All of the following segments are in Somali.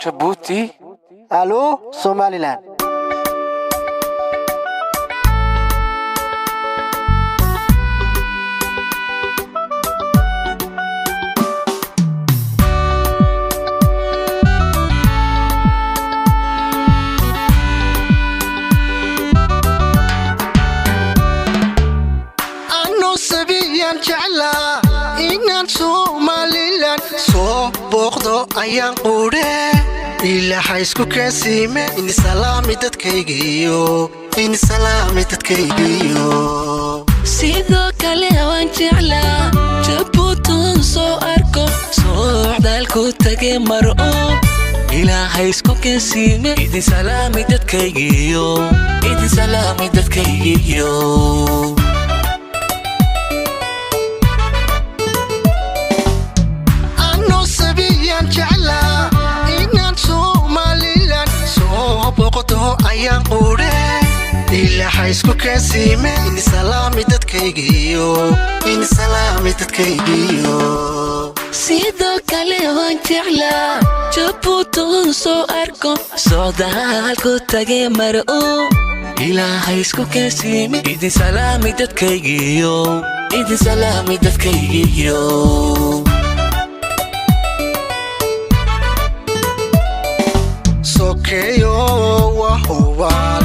Djibouti. Allô, Somaliland. ayaan quure ilaahay isku kaasime in salaami dadkaygiyo sidoo kale waan jeclaa Djibouti soo arko socdaalku tagay maro ilaahay isku kaasime in salaami dadkaygiyo ayaan quure ilaahay isku kaasime in salaami dadkaygiyo sidoo kale waan jeclaa Djibouti soo arko socdaalku tagay maro ilaahay isku kaasime in salaami dadkaygiyo sokeeyo wahuwal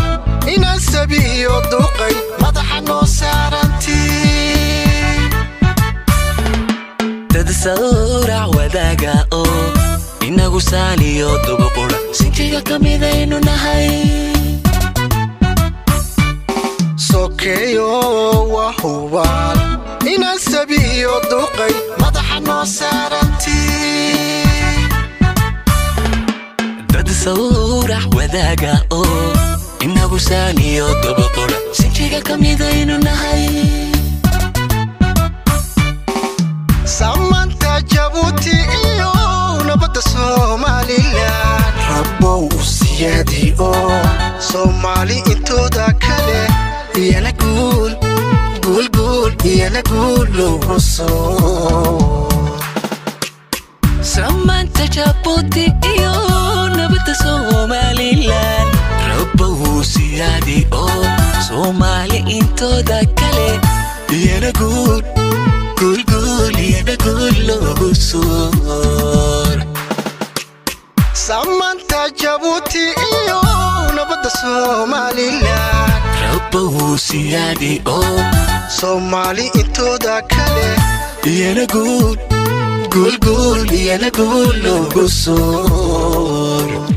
inaan sabiyo duqay madaxa noo saarantii dad sawrac wadaaga inagu saaliyo dubuqura sinjiga kamidaynu nahay sokeeyo wahuwal inaan sabiyo duqay madaxa noo saarantii sawrac wadaaga inagu saaliyo dubuqura sinjiga kamidaynu nahay samanta Djibouti iyo nabadda Somaliland rabbow siyaadiyo Soomaali intooda kale iyana guul loo soo samanta Djibouti iyo nabadda Somaliland rabbow siyaadiyo Soomaali intooda kale iyana guul loo soo samanta Djibouti iyo nabadda Somaliland rabbow siyaadiyo Soomaali intooda kale iyana guul loo soo